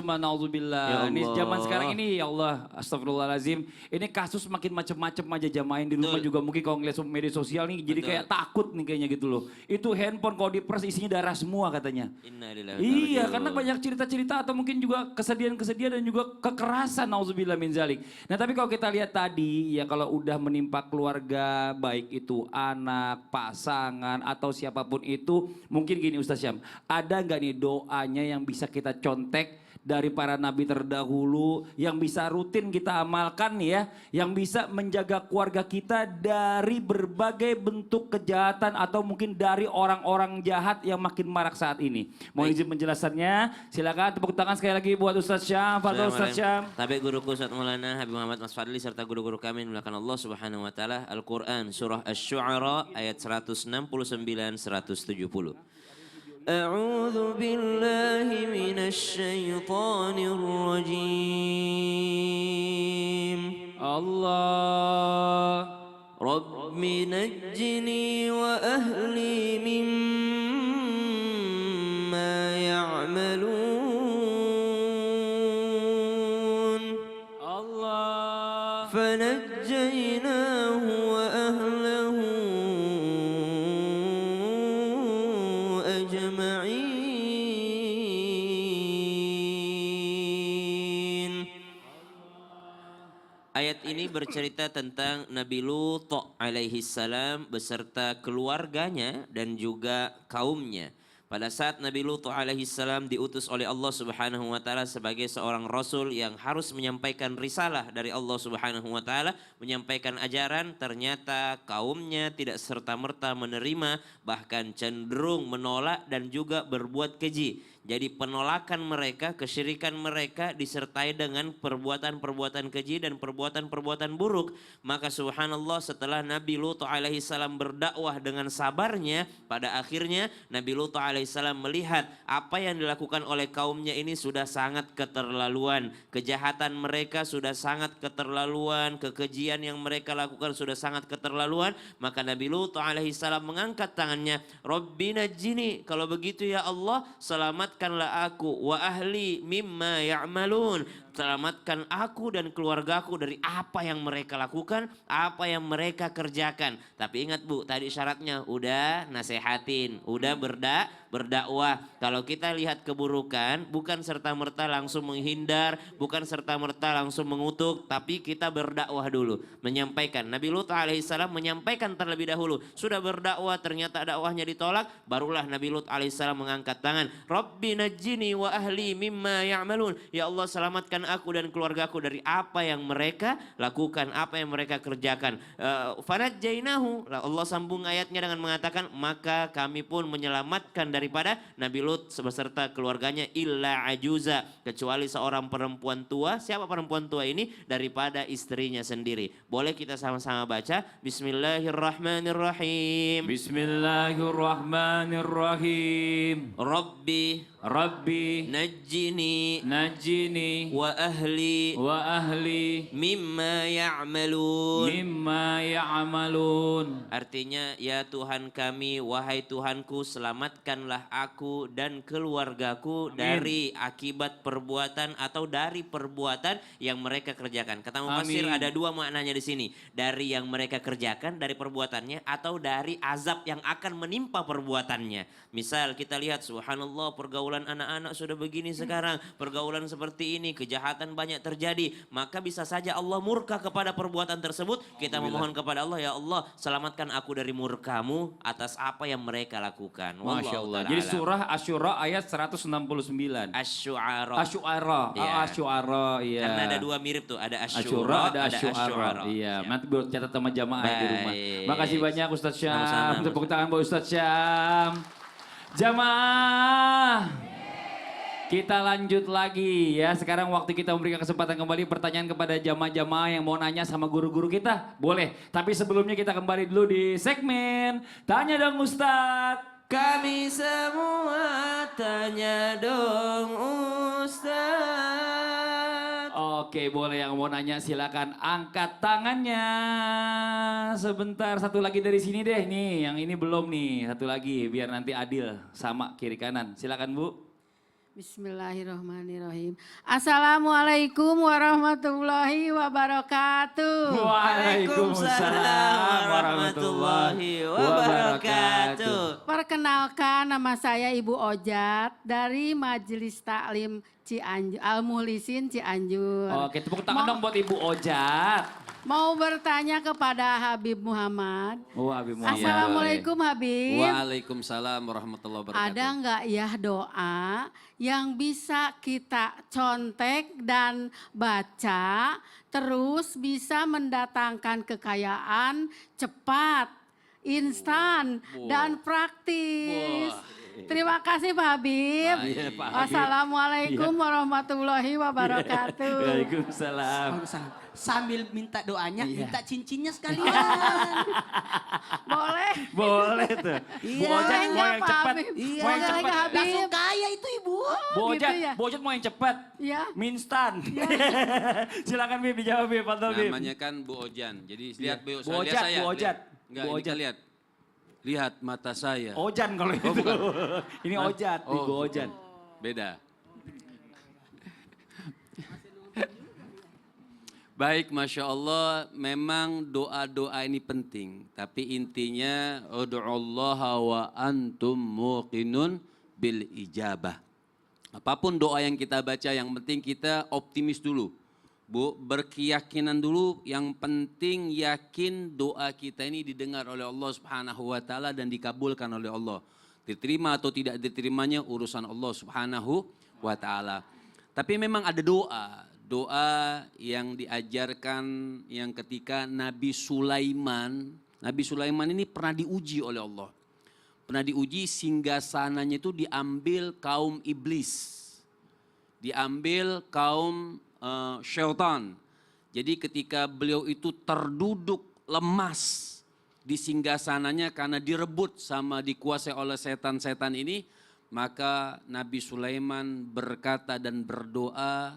sama Ya naudzubillah. Ini zaman sekarang Allah. ini ya Allah, astagfirullahalazim. Ini kasus makin macam-macam aja jamaah yang di rumah Betul. juga mungkin kalau ngeliat media sosial nih jadi Betul. kayak takut nih kayaknya gitu loh. Itu handphone kalau dipers isinya darah semua katanya. Innalillahi wa inna ilaihi Iya, karena raji'un. banyak cerita-cerita atau mungkin juga kesedihan-kesedihan dan juga kekerasan nauzubillah min zalik. Nah, tapi kalau kita lihat tadi ya kalau udah menimpa keluarga baik itu anak, pasangan atau siapapun itu, mungkin gini Ustaz Syam, ada nggak nih doanya yang bisa kita contek dari para nabi terdahulu yang bisa rutin kita amalkan ya, yang bisa menjaga keluarga kita dari berbagai bentuk kejahatan atau mungkin dari orang-orang jahat yang makin marak saat ini. Mohon izin penjelasannya, silakan tepuk tangan sekali lagi buat Ustaz Syam, Fadol Ustaz Syam. Tapi guruku Ustaz Maulana Habib Muhammad Mas Fadli serta guru-guru kami yang dimuliakan Allah Subhanahu wa taala, Al-Qur'an surah Asy-Syu'ara ayat 169 170. أعوذ بالله من الشيطان الرجيم Allah. رب نجني وأهلي مما يعملون Allah. فنجيناه وأهله أجمعين. Ayat ini bercerita tentang Nabi Lut alaihi salam beserta keluarganya dan juga kaumnya. Pada saat Nabi Lut alaihi salam diutus oleh Allah Subhanahu wa taala sebagai seorang rasul yang harus menyampaikan risalah dari Allah Subhanahu wa taala, menyampaikan ajaran, ternyata kaumnya tidak serta-merta menerima, bahkan cenderung menolak dan juga berbuat keji. Jadi penolakan mereka, kesyirikan mereka disertai dengan perbuatan-perbuatan keji dan perbuatan-perbuatan buruk. Maka subhanallah setelah Nabi Lut alaihi salam berdakwah dengan sabarnya, pada akhirnya Nabi Lut alaihi salam melihat apa yang dilakukan oleh kaumnya ini sudah sangat keterlaluan. Kejahatan mereka sudah sangat keterlaluan, kekejian yang mereka lakukan sudah sangat keterlaluan. Maka Nabi Lut alaihi salam mengangkat tangannya, Rabbi najjini, kalau begitu ya Allah selamatkanlah aku wa ahli mimma ya'malun, selamatkan aku dan keluargaku dari apa yang mereka lakukan, apa yang mereka kerjakan. Tapi ingat Bu, tadi syaratnya udah nasehatin, udah berdakwah. Kalau kita lihat keburukan, bukan serta-merta langsung menghindar, bukan serta-merta langsung mengutuk, tapi kita berdakwah dulu, menyampaikan. Nabi Lut alaihissalam menyampaikan terlebih dahulu. Sudah berdakwah, ternyata dakwahnya ditolak, barulah Nabi Lut alaihissalam mengangkat tangan. Rabbi najjini wa ahli mimma ya'malun. Ya Allah selamatkan aku dan keluargaku dari apa yang mereka lakukan, apa yang mereka kerjakan. Fanajjainahu. Allah sambung ayatnya dengan mengatakan, maka kami pun menyelamatkan daripada Nabi Lut beserta keluarganya illa ajuza, kecuali seorang perempuan tua. Siapa perempuan tua ini? Daripada istrinya sendiri. Boleh kita sama-sama baca? Bismillahirrahmanirrahim. Bismillahirrahmanirrahim. Rabbi Najjini najini wa ahli mimma ya'malun. Artinya, ya Tuhan kami, wahai Tuhanku, selamatkanlah aku dan keluargaku dari akibat perbuatan atau dari perbuatan yang mereka kerjakan. Kata mufassir ada dua maknanya di sini. Dari yang mereka kerjakan, dari perbuatannya, atau dari azab yang akan menimpa perbuatannya. Misal kita lihat subhanallah, pergaulan anak-anak sudah begini sekarang, pergaulan seperti ini, kejahatan banyak terjadi, maka bisa saja Allah murka kepada perbuatan tersebut. Kita memohon kepada Allah, ya Allah selamatkan aku dari murkamu atas apa yang mereka lakukan. Masya Allah. Jadi surah Asy-Syu'ara ayat 169. Asy-Syu'ara. Asy-Syu'ara. Asy-Syu'ara, iya. Karena ada dua mirip tuh, ada Asy-Syu'ara, ada Asy-Syu'ara. Iya, nanti buat catat sama jamaah di rumah. Baik. Makasih banyak Ustaz Syam. Sama-sama. Tepuk tangan buat Ustaz Syam. Jamaah, kita lanjut lagi ya. Sekarang waktu kita memberikan kesempatan kembali pertanyaan kepada jamaah-jamaah yang mau nanya sama guru-guru kita. Boleh, tapi sebelumnya kita kembali dulu di segmen Tanya Dong Ustadz. Kami semua tanya dong Ustaz. Oke, boleh yang mau nanya silakan angkat tangannya. Sebentar, satu lagi dari sini deh nih. Yang ini belum nih, satu lagi biar nanti adil sama kiri kanan. Silakan Bu. Bismillahirrahmanirrahim. Assalamualaikum warahmatullahi wabarakatuh. Waalaikumsalam warahmatullahi wabarakatuh. Perkenalkan, nama saya Ibu Ojat dari Majelis Taklim Cianjur, Al-Muhlisin Cianjur. Oke, tepuk tangan dong buat Ibu Ojat. Mau bertanya kepada Habib Muhammad. Oh, Habib Muhammad. Assalamualaikum Habib. Waalaikumsalam warahmatullahi wabarakatuh. Ada nggak ya doa yang bisa kita contek dan baca terus bisa mendatangkan kekayaan cepat, instan, dan praktis? Terima kasih Pak Habib. Baik, Pak Habib. Wassalamualaikum warahmatullahi wabarakatuh. Waalaikumsalam. Sambil minta doanya, minta cincinnya sekalian. Boleh? Boleh tuh. Bu Iya. Ojat mau yang Pak cepat. Habib. Mau yang Boleh cepat. nggak, Habib? Langsung kaya itu ibu. Bu gitu Ojat, ya? Bu Ojat mau yang cepat. Iya. Minstan. Silakan Bib dijawab Bib. Fadhol, Bib. Namanya kan Bu Ojan. Jadi lihat Bu, Bu Ojat, lihat saya. Bu Ojat. Enggak, Bu ini Ojat. kan lihat. Lihat mata saya. Ojan kalau itu. Ini Hah? Ojat, Oh. Bu Ojan. Beda. Baik, Masya Allah, memang doa-doa ini penting. Tapi intinya, udu'allaha wa antum muqinun bil ijabah. Apapun doa yang kita baca, yang penting kita optimis dulu. Bu, berkeyakinan dulu, yang penting yakin doa kita ini didengar oleh Allah Subhanahu wa taala dan dikabulkan oleh Allah. Diterima atau tidak diterimanya urusan Allah Subhanahu wa taala. Tapi memang ada doa yang diajarkan yang ketika Nabi Sulaiman ini pernah diuji oleh Allah. Pernah diuji singgasananya itu diambil kaum iblis. Diambil kaum syaitan. Jadi ketika beliau itu terduduk lemas di singgasananya karena direbut sama dikuasai oleh setan-setan ini, maka Nabi Sulaiman berkata dan berdoa,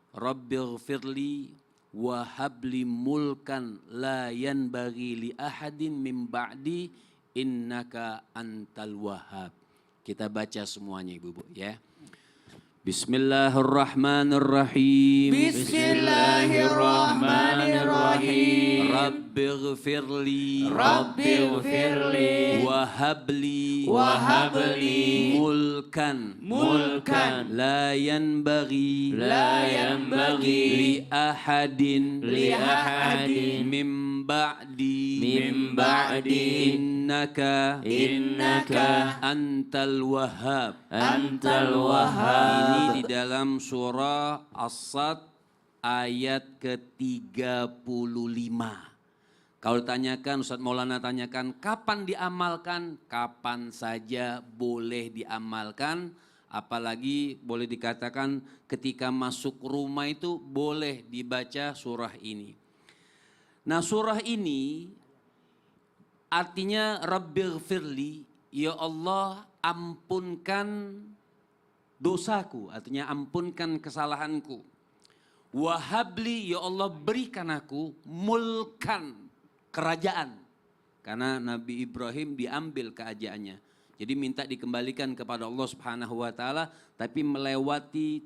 Rabbighfirli wa habli mulkan la yanbaghi li ahadin min ba'di innaka antal wahhab. Kita baca semuanya Ibu-ibu ya. Bismillahirrahmanirrahim. Bismillahirrahmanirrahim. Rabbighfirli Rabbighfirli wahabli mulkan la yanbaghi li ahadin min ba'di innaka antal wahhab. Ini di dalam surah As-Sad ayat ke-35. Kalau tanyakan, Ustaz Maulana tanyakan, kapan diamalkan? Kapan saja boleh diamalkan. Apalagi boleh dikatakan ketika masuk rumah itu boleh dibaca surah ini. Nah surah ini artinya Rabbighfirli, ya Allah ampunkan dosaku, artinya ampunkan kesalahanku. Wahabli, ya Allah berikan aku mulkan, kerajaan. Karena Nabi Ibrahim diambil kerajaannya. Jadi minta dikembalikan kepada Allah Subhanahu wa taala, tapi melewati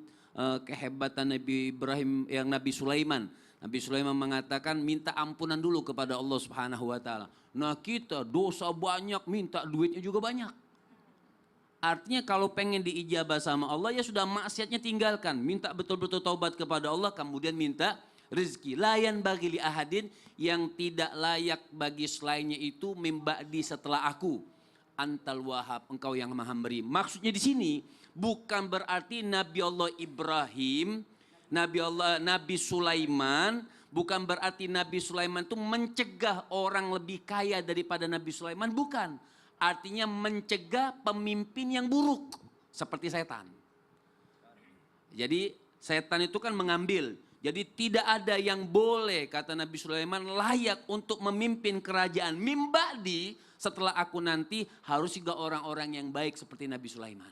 kehebatan Nabi Ibrahim yang Nabi Sulaiman. Nabi Sulaiman mengatakan minta ampunan dulu kepada Allah Subhanahu wa taala. Nah, kita dosa banyak, minta duitnya juga banyak. Artinya kalau pengen diijabah sama Allah ya sudah maksiatnya tinggalkan. Minta betul-betul taubat kepada Allah, kemudian minta rezeki. Layan bagi li ahadin, yang tidak layak bagi selainnya itu mimba'di setelah aku. Antal wahab, engkau yang maha memberi. Maksudnya di sini bukan berarti Nabi Allah Ibrahim, Nabi Sulaiman, bukan berarti Nabi Sulaiman itu mencegah orang lebih kaya daripada Nabi Sulaiman, bukan. Artinya mencegah pemimpin yang buruk seperti setan. Jadi setan itu kan mengambil. Jadi tidak ada yang boleh, kata Nabi Sulaiman, layak untuk memimpin kerajaan. Mimba'di, setelah aku nanti harus juga orang-orang yang baik seperti Nabi Sulaiman.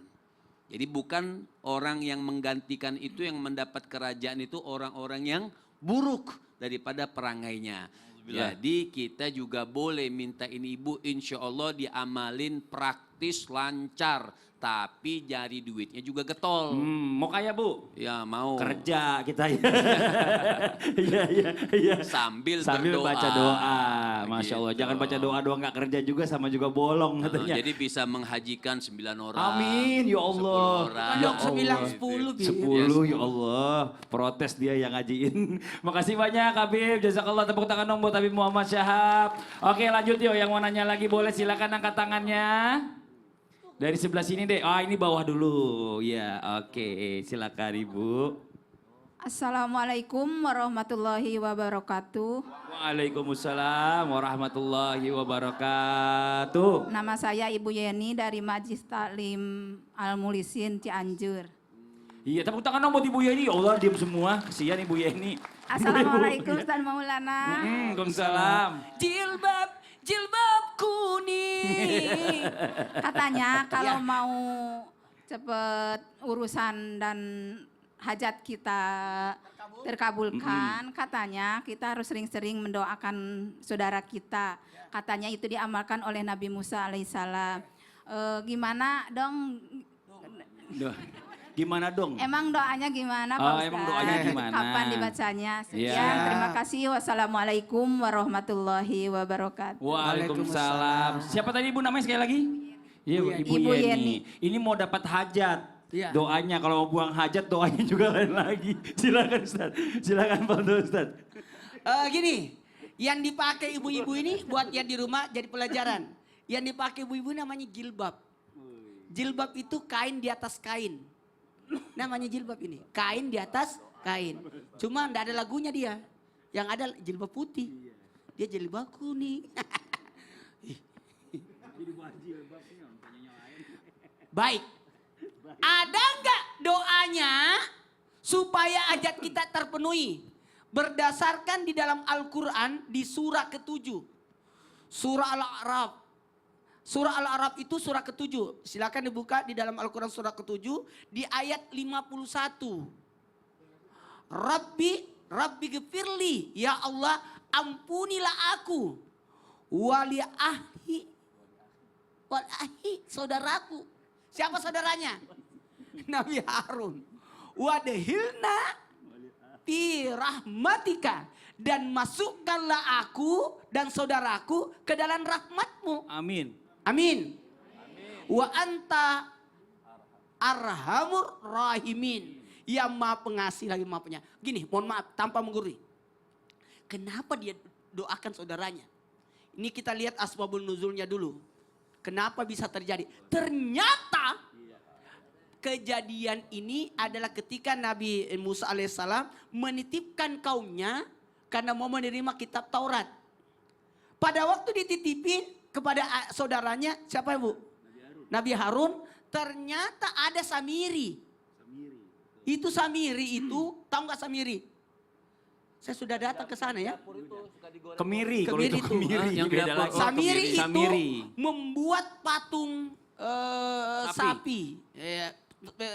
Jadi bukan orang yang menggantikan itu, yang mendapat kerajaan itu orang-orang yang buruk daripada perangainya. Jadi kita juga boleh minta ini Ibu, insya Allah diamalin praktis, lancar, tapi jari duitnya juga getol. Mau kaya Bu? Ya mau. Kerja kita ya. Iya, iya, iya. Sambil berdoa. baca doa. Masya Allah. Gitu. Jangan baca doa doang nggak kerja juga sama juga bolong katanya. Jadi bisa menghajikan 9 orang. Amin ya Allah. 10 orang. Ya Kalau 9, Allah. 10 Bi. 10 ya Allah. Protes dia yang ngajiin. Makasih banyak Habib. Jazakallah, tepuk tangan dong buat Habib Muhammad Syahab. Oke lanjut yuk, yang mau nanya lagi boleh silakan angkat tangannya. Dari sebelah sini deh. Ini bawah dulu. Ya, oke. Silakan Ibu. Assalamualaikum warahmatullahi wabarakatuh. Waalaikumsalam warahmatullahi wabarakatuh. Nama saya Ibu Yeni dari Majlis Taklim Al-Mulisin Cianjur. Iya, tepuk tangan dong buat Ibu Yeni. Ya Allah, diam semua. Kesian Ibu Yeni. Assalamualaikum Ustaz Maulana. Waalaikumsalam. Jilbab kuning. Katanya kalau mau cepet urusan dan hajat kita terkabulkan, katanya kita harus sering-sering mendoakan saudara kita. Katanya itu diamalkan oleh Nabi Musa alaihissalam. Gimana dong? Gimana dong? Emang doanya gimana Pak Ustaz? Emang doanya gimana? Kapan dibacanya? Sekian, Ya. terima kasih. Wassalamualaikum warahmatullahi wabarakatuh. Waalaikumsalam. Siapa tadi Ibu namanya sekali lagi? Iya, Ibu Ibu Yeni. Yeni. Ini mau dapat hajat. Iya. Doanya kalau mau buang hajat doanya juga lain lagi. Silakan Ustaz. Silakan Pak Ustaz. Gini, yang dipakai ibu-ibu ini buat yang di rumah jadi pelajaran. Yang dipakai ibu-ibu namanya jilbab. Jilbab itu kain di atas kain. Namanya jilbab ini. Kain di atas kain. Cuma enggak ada lagunya dia. Yang ada jilbab putih. Dia jilbab kuning. Baik. Ada enggak doanya supaya hajat kita terpenuhi? Berdasarkan di dalam Al-Quran di surah ke-7. Surah Al-A'raf. Surah Al-A'raf itu surah ke-7. Silakan dibuka di dalam Al-Quran surah ke-7 di ayat 51. Rabbi gfirli, ya Allah ampunilah aku. Wali ahli, saudaraku. Siapa saudaranya? Nabi Harun. Wadahilna fi rahmatika, dan masukkanlah aku dan saudaraku ke dalam rahmatmu. Amin. Amin. Wa anta arhamur rahimin. Yang maha pengasih lagi maha penyayang. Gini, mohon maaf tanpa menggurui. Kenapa dia doakan saudaranya? Ini kita lihat asbabun nuzulnya dulu. Kenapa bisa terjadi? Ternyata kejadian ini adalah ketika Nabi Musa alaihissalam menitipkan kaumnya karena mau menerima kitab Taurat. Pada waktu dititipin kepada saudaranya, siapa Bu? Nabi Harun. Ternyata ada Samiri. Itu Samiri itu, tahu nggak Samiri? Saya sudah datang ke sana ya. Kemiri, kalau Kemiri itu itu. kemiri. Yang beda dapur. lagi. Samiri itu Samiri. membuat patung sapi.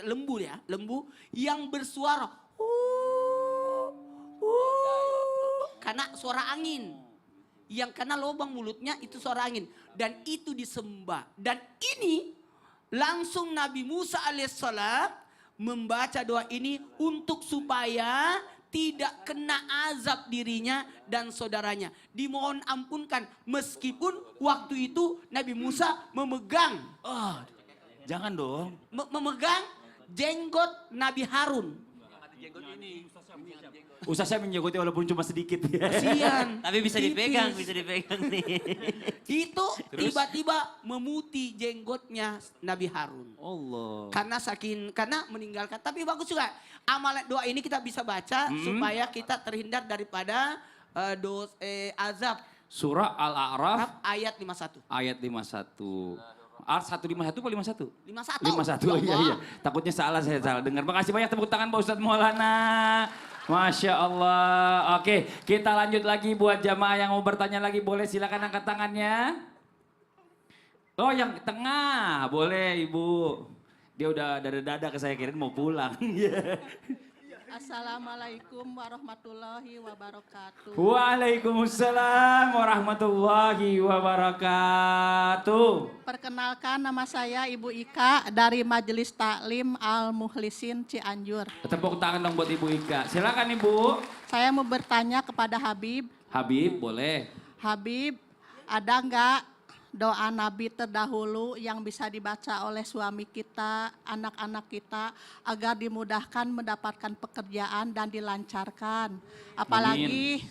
Lembu ya, lembu yang bersuara. Karena suara angin. Yang karena lubang mulutnya itu suara angin. Dan itu disembah. Dan ini langsung Nabi Musa alaihissalam membaca doa ini untuk supaya tidak kena azab dirinya dan saudaranya. Dimohon ampunkan meskipun waktu itu Nabi Musa memegang Jangan dong. memegang jenggot Nabi Harun. Usaha saya menjagoti walaupun cuma sedikit ya. Kasihan. Tapi bisa dipegang, Tipis. bisa dipegang nih. Itu tiba-tiba memutih jenggotnya Nabi Harun. Allah. Karena meninggalkan. Tapi bagus juga. Amalan doa ini kita bisa baca supaya kita terhindar daripada azab. Surah Al-A'raf Ayat 51. ayat 51. 151 atau 51? 51, 51. iya iya. Takutnya saya salah dengar. Makasih banyak tepuk tangan Pak Ustadz Maulana. Masya Allah. Oke, kita lanjut lagi buat jamaah yang mau bertanya lagi. Boleh silakan angkat tangannya. Oh yang tengah, boleh Ibu. Dia udah dada-dada ke saya, kirain mau pulang. Iya. Assalamualaikum warahmatullahi wabarakatuh. Waalaikumsalam warahmatullahi wabarakatuh. Perkenalkan, nama saya Ibu Ika dari Majelis Taklim Al-Mukhlisin Cianjur. Tepuk tangan dong buat Ibu Ika. Silakan Ibu. Saya mau bertanya kepada Habib. Habib boleh. Habib, ada nggak doa Nabi terdahulu yang bisa dibaca oleh suami kita, anak-anak kita, agar dimudahkan mendapatkan pekerjaan dan dilancarkan. Apalagi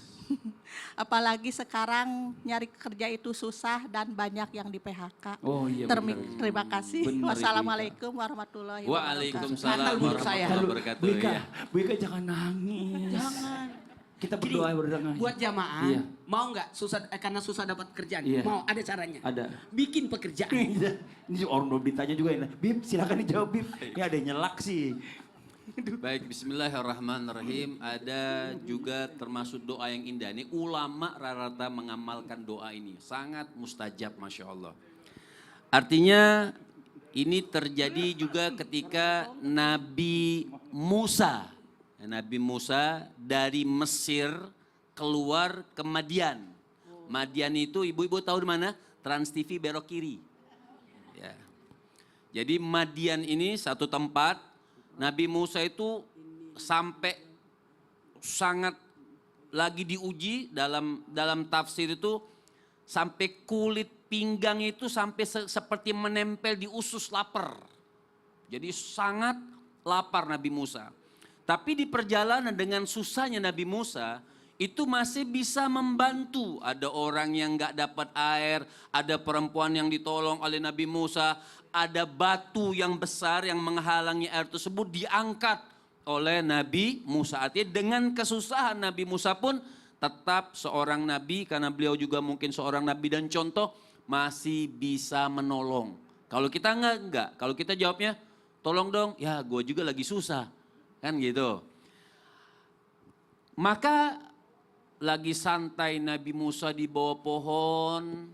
apalagi sekarang nyari kerja itu susah dan banyak yang di PHK. Oh iya Terima kasih. Benar, Ibu Wassalamualaikum warahmatullahi wabarakatuh. Waalaikumsalam Natal dulu saya. warahmatullahi wabarakatuh. Bu Ika, Ya. Bu Ika jangan nangis. Jangan. Kita Gini, berdoa. buat jamaah, Iya. mau nggak susah karena susah dapat kerjaan? Iya. Mau, ada caranya. Ada. Bikin pekerjaan. Ini orang mau ditanya juga ya. Bib, silakan dijawab Bib. Ini ada yang nyelak sih. Baik, bismillahirrahmanirrahim. Ada juga termasuk doa yang indah. Ini ulama rata-rata mengamalkan doa ini. Sangat mustajab, Masya Allah. Artinya ini terjadi juga ketika Nabi Musa. Nabi Musa dari Mesir keluar ke Madian. Madian itu ibu-ibu tahu di mana? Trans TV belok kiri. Ya. Jadi Madian ini satu tempat. Nabi Musa itu sampai sangat lagi diuji dalam tafsir itu sampai kulit pinggang itu sampai seperti menempel di usus lapar. Jadi sangat lapar Nabi Musa. Tapi di perjalanan dengan susahnya Nabi Musa itu masih bisa membantu. Ada orang yang nggak dapat air, ada perempuan yang ditolong oleh Nabi Musa, ada batu yang besar yang menghalangi air tersebut diangkat oleh Nabi Musa. Artinya dengan kesusahan Nabi Musa pun tetap seorang nabi, karena beliau juga mungkin seorang nabi dan contoh, masih bisa menolong. Kalau kita enggak. Kalau kita jawabnya, tolong dong, ya gue juga lagi susah. Kan gitu. Maka lagi santai Nabi Musa di bawah pohon.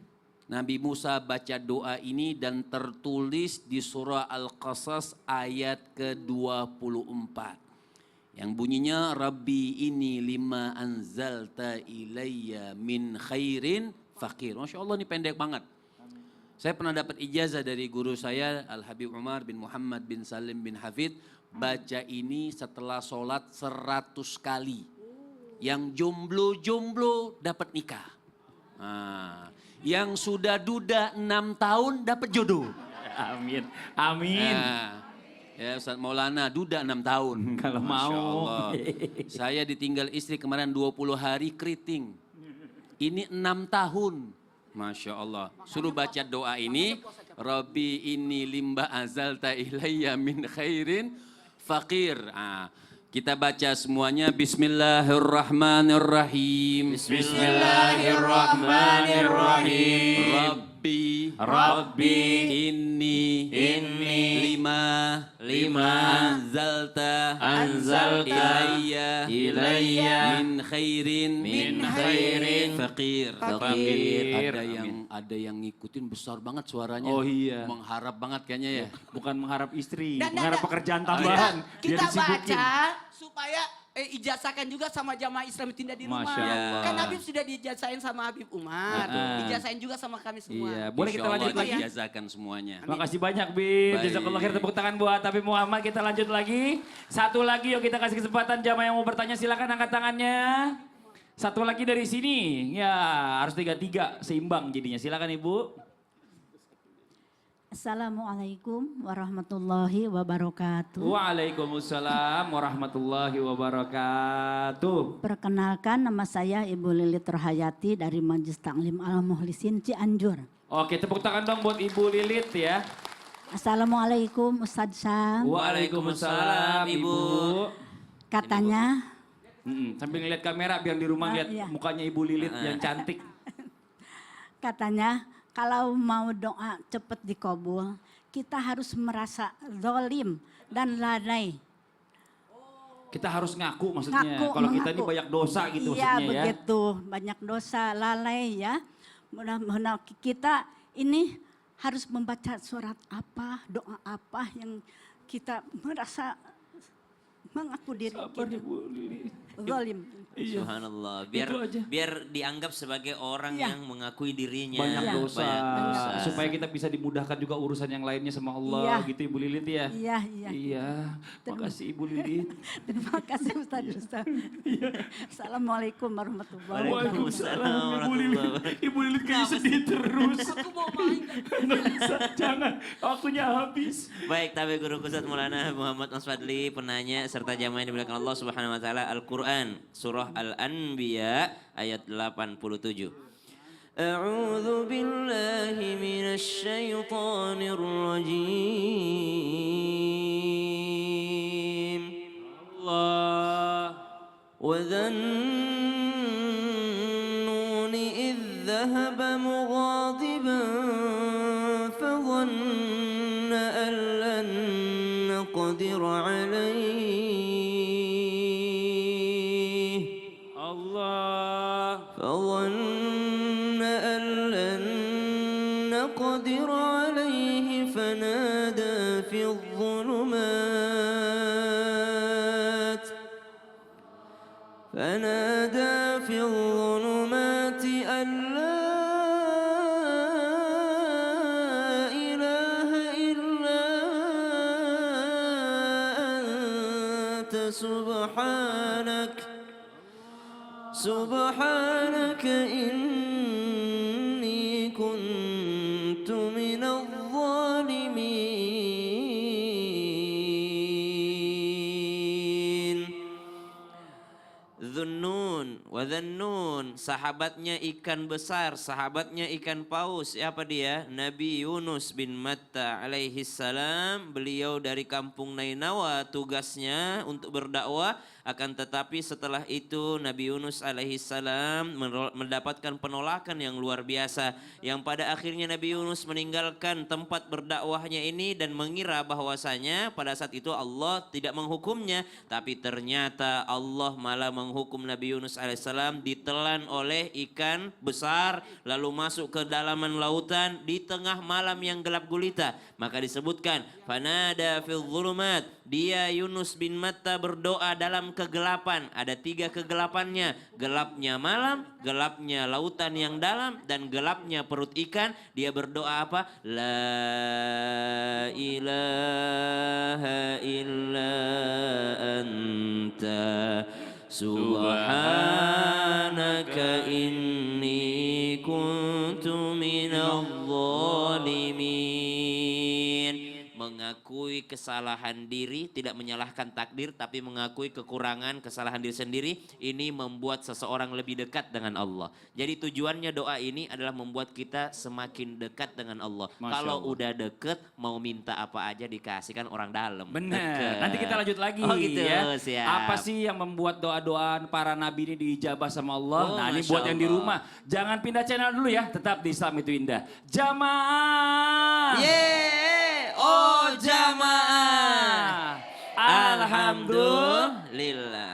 Nabi Musa baca doa ini dan tertulis di surah Al-Qasas ayat ke-24. Yang bunyinya, Rabbi ini lima anzalta ilayya min khairin fakir. Masya Allah ini pendek banget. Saya pernah dapat ijazah dari guru saya Al-Habib Umar bin Muhammad bin Salim bin Hafid. Baca ini setelah sholat 100 kali. Yang jomblo-jomblo dapat nikah. Nah, yang sudah duda 6 tahun dapat jodoh. Amin. Amin. Nah, ya Ustaz Maulana duda 6 tahun. Kalau Masya mau. Allah. Saya ditinggal istri kemarin 20 hari keriting. Ini 6 tahun. Masya Allah. Suruh baca doa ini. Rabbi ini limba azalta ilayya min khairin fakir. Kita baca semuanya. Bismillahirrahmanirrahim. Bismillahirrahmanirrahim. Rabbi inni lima anzalta ilayya min khairin fakir. Ada yang ngikutin besar banget suaranya. Oh iya. Mengharap banget kayaknya ya. Bukan mengharap istri, Dan- mengharap dan- pekerjaan tambahan. Biar Kita disibukin. baca supaya ijazahkan juga sama jamaah Islam Tinda di rumah. Masya Allah. Kan Habib sudah diijazahin sama Habib Umar. Dijazahin juga sama kami semua. Iya, boleh kita Insya lanjut Allah lagi? dijazakan semuanya. Makasih banyak Bib. Baik. Jazakallah khair, tepuk tangan buat Habib Muhammad. Kita lanjut lagi. Satu lagi yuk kita kasih kesempatan jamaah yang mau bertanya, silakan angkat tangannya. Satu lagi dari sini. Ya, harus 3-3 seimbang jadinya. Silakan Ibu. Assalamualaikum warahmatullahi wabarakatuh. Waalaikumsalam warahmatullahi wabarakatuh. Perkenalkan, nama saya Ibu Lilit Rohayati dari Majelis Taklim Al-Mukhlisin Cianjur. Oke, tepuk tangan dong buat Ibu Lilit ya. Assalamualaikum Ustadz Syam. Waalaikumsalam Ibu. Katanya, Sambil ngeliat kamera biar di rumah lihat iya. mukanya Ibu Lilit yang cantik. katanya kalau mau doa cepat dikabul, kita harus merasa zalim dan lalai. Kita harus ngaku maksudnya. Ngaku, Kalau kita ini mengaku. banyak dosa gitu Iya maksudnya ya. begitu, banyak dosa, lalai ya. Mudah-mudahan kita ini harus membaca surat apa, doa apa yang kita merasa mengaku diri Sabar kita Ibu Lili. zalim. Iya. Subhanallah. Itu aja. Biar dianggap sebagai orang Iya. yang mengakui dirinya Banyak Iya. dosa. banyak dosa. Supaya kita bisa dimudahkan juga urusan yang lainnya sama Allah Iya. gitu Ibu Lilit ya. Iya, iya. Iya. Makasih Ibu Lilit. Terima kasih Ustaz Ustaz. Assalamualaikum warahmatullahi wabarakatuh. Waalaikumsalam Ibu Lilit. Ibu Lilit kayak sedih terus. Aku mau main. Nggak bisa, jangan. Waktunya habis. Baik, tapi Guru Ustaz Maulana Muhammad Mas Fadli, penanya serta jamaah yang dimuliakan Allah Subhanahu wa taala, Al-Qur'an surah Al-Anbiya ayat 87. A'udzu billahi minasy syaithanir rajim. Allah. Wa dhannuni idh dhahaba mughadiban fadhanna an lan naqdir alayhi. Allah. فظن أن لن نقدر عليه فنادى في الظلمات أن لا إله إلا أنت سبحانك إني كنت من الظالمين. Dhunnun wa dhannun, sahabatnya ikan besar, sahabatnya ikan paus. Siapa dia? Nabi Yunus bin Matta alaihi salam. Beliau dari kampung Nainawa, tugasnya untuk berdakwah. Akan tetapi setelah itu Nabi Yunus alaihi salam mendapatkan penolakan yang luar biasa, yang pada akhirnya Nabi Yunus meninggalkan tempat berdakwahnya ini dan mengira bahwasanya pada saat itu Allah tidak menghukumnya, tapi ternyata Allah malah menghukum Nabi Yunus alaihissalam, ditelan oleh ikan besar lalu masuk ke dalaman lautan di tengah malam yang gelap gulita. Maka disebutkan fanada fil dhulumat, dia Yunus bin Matta berdoa dalam kegelapan. Ada 3 kegelapannya, gelapnya malam, gelapnya lautan yang dalam, dan gelapnya perut ikan. Dia berdoa apa? La ilaha illa anta subhanaka inni kuntu minadh dhalimin. Mengakui kesalahan diri, tidak menyalahkan takdir, tapi mengakui kekurangan, kesalahan diri sendiri. Ini membuat seseorang lebih dekat dengan Allah. Jadi tujuannya doa ini adalah membuat kita semakin dekat dengan Allah. Masya Kalau Allah. udah deket, mau minta apa aja dikasihkan orang dalam. Benar. Deket. Nanti kita lanjut lagi Oh gitu, ya. siap. Apa sih yang membuat doa-doa para nabi ini diijabah sama Allah? Oh, Nah, ini Masya buat yang di Allah. rumah. Jangan pindah channel dulu ya. Tetap di Islam itu Indah. Jamaah. Oh jamaah. Alhamdulillah. Alhamdulillah.